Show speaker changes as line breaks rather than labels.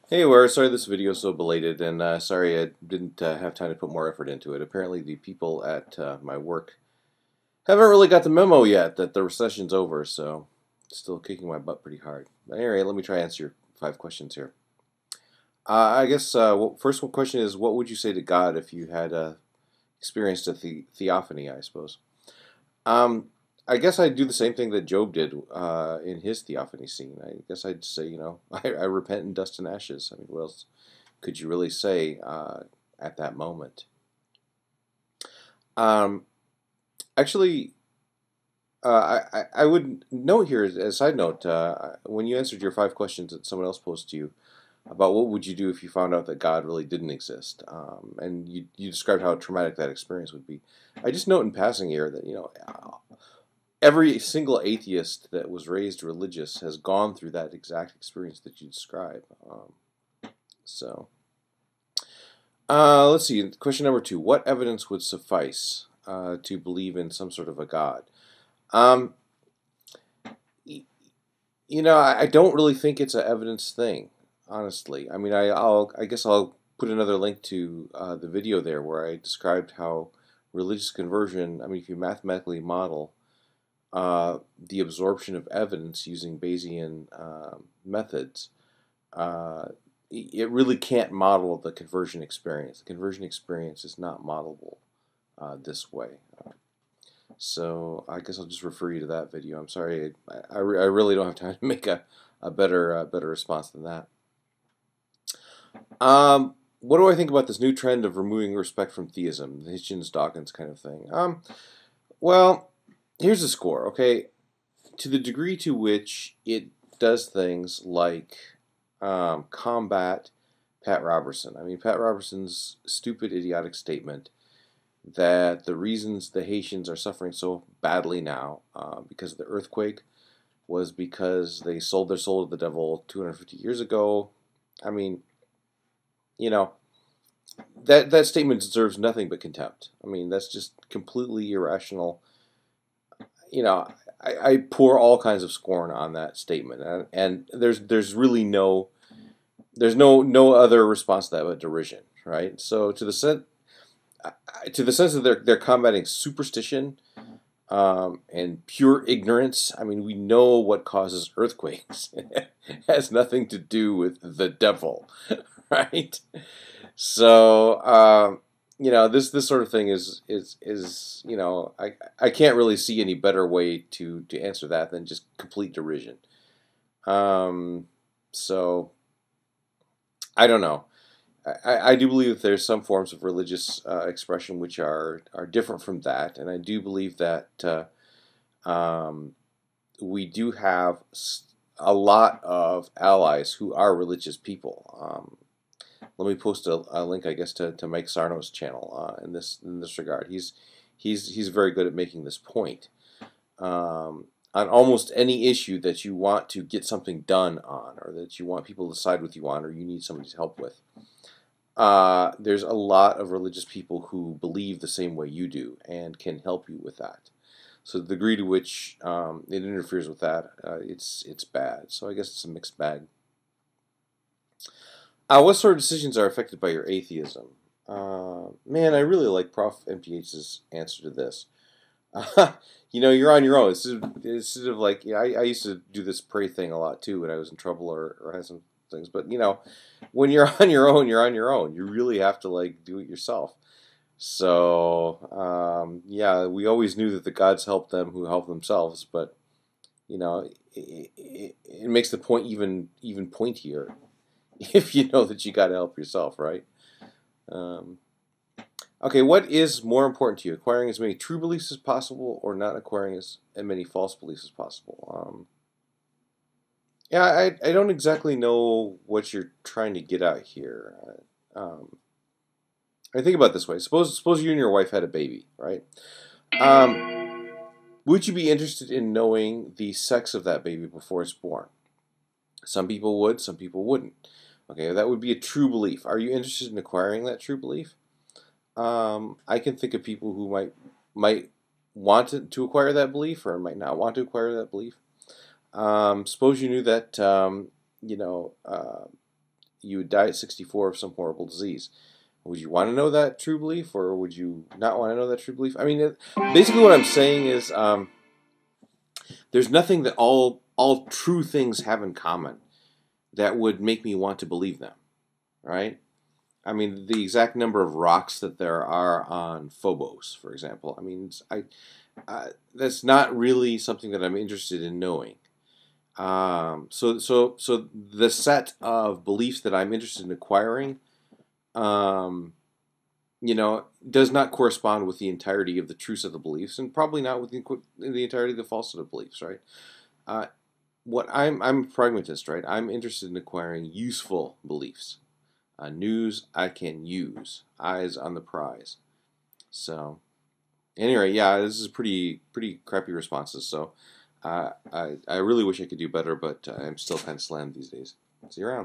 Hey, we're sorry this video is so belated, and sorry I didn't have time to put more effort into it. Apparently, the people at my work haven't really got the memo yet that the recession's over, so it's still kicking my butt pretty hard. But anyway, let me try to answer your 5 questions here. I guess first one question is, what would you say to God if you had experienced a theophany? I suppose. Um, I guess I'd do the same thing that Job did in his theophany scene. I guess I'd say, I repent in dust and ashes. I mean, what else could you really say at that moment? Um, actually, I would note here as a side note, when you answered your 5 questions that someone else posed to you about what would you do if you found out that God really didn't exist, and you described how traumatic that experience would be. I just note in passing here that every single atheist that was raised religious has gone through that exact experience that you describe. So. Let's see. Question number 2. What evidence would suffice to believe in some sort of a God? Um, I don't really think it's an evidence thing, honestly. I mean, I guess I'll put another link to the video there where I described how religious conversion. I mean, if you mathematically model the absorption of evidence using Bayesian methods, uh, it really can't model the conversion experience. The conversion experience is not modelable this way. So I guess I'll just refer you to that video. I'm sorry, I really don't have time to make a better response than that. What do I think about this new trend of removing respect from theism, the Hitchens-Dawkins kind of thing? Well, here's the score, okay? To the degree to which it does things like combat Pat Robertson. I mean, Pat Robertson's stupid, idiotic statement that the reasons the Haitians are suffering so badly now because of the earthquake was because they sold their soul to the devil 250 years ago. I mean, you know, that statement deserves nothing but contempt. I mean, that's just completely irrational. I pour all kinds of scorn on that statement, and there's really no other response to that but derision, right? So to the sense that they're combating superstition and pure ignorance. I mean, we know what causes earthquakes. It has nothing to do with the devil, right? So this sort of thing is I can't really see any better way to answer that than just complete derision. So I don't know. I do believe that there's some forms of religious expression which are different from that, and I do believe that um, we do have a lot of allies who are religious people. Let me post a link, I guess, to Mike Sarno's channel in this regard. He's very good at making this point. On almost any issue that you want to get something done on, or that you want people to side with you on, or you need somebody's help with. There's a lot of religious people who believe the same way you do and can help you with that. So the degree to which it interferes with that, it's bad. So I guess it's a mixed bag. What sort of decisions are affected by your atheism? Man, I really like Prof. MPH's answer to this. You're on your own. It's sort of like I used to do this pray thing a lot too when I was in trouble or had some things. But when you're on your own, you're on your own. You really have to like do it yourself. So yeah, we always knew that the gods help them who help themselves, but it makes the point even pointier if you know that you got to help yourself, right? Um, Okay, what is more important to you, acquiring as many true beliefs as possible, or not acquiring as many false beliefs as possible? Yeah, I don't exactly know what you're trying to get at here. I think about it this way. Suppose you and your wife had a baby, right? Um, would you be interested in knowing the sex of that baby before it's born? Some people would, some people wouldn't. Okay, that would be a true belief. Are you interested in acquiring that true belief? I can think of people who might want to acquire that belief or might not want to acquire that belief. Suppose you knew that you know you would die at 64 of some horrible disease. Would you want to know that true belief, or would you not want to know that true belief? I mean, basically what I'm saying is there's nothing that all true things have in common that would make me want to believe them, right? I mean, the exact number of rocks that there are on Phobos, for example. I mean, that's not really something that I'm interested in knowing. So the set of beliefs that I'm interested in acquiring, you know, does not correspond with the entirety of the truths of the beliefs, and probably not with the entirety of the falsehood of beliefs, right? What I'm a pragmatist, right? I'm interested in acquiring useful beliefs, news I can use, eyes on the prize. So, anyway, yeah, this is pretty crappy responses. So, I really wish I could do better, but I'm still kind of slammed these days. See you around.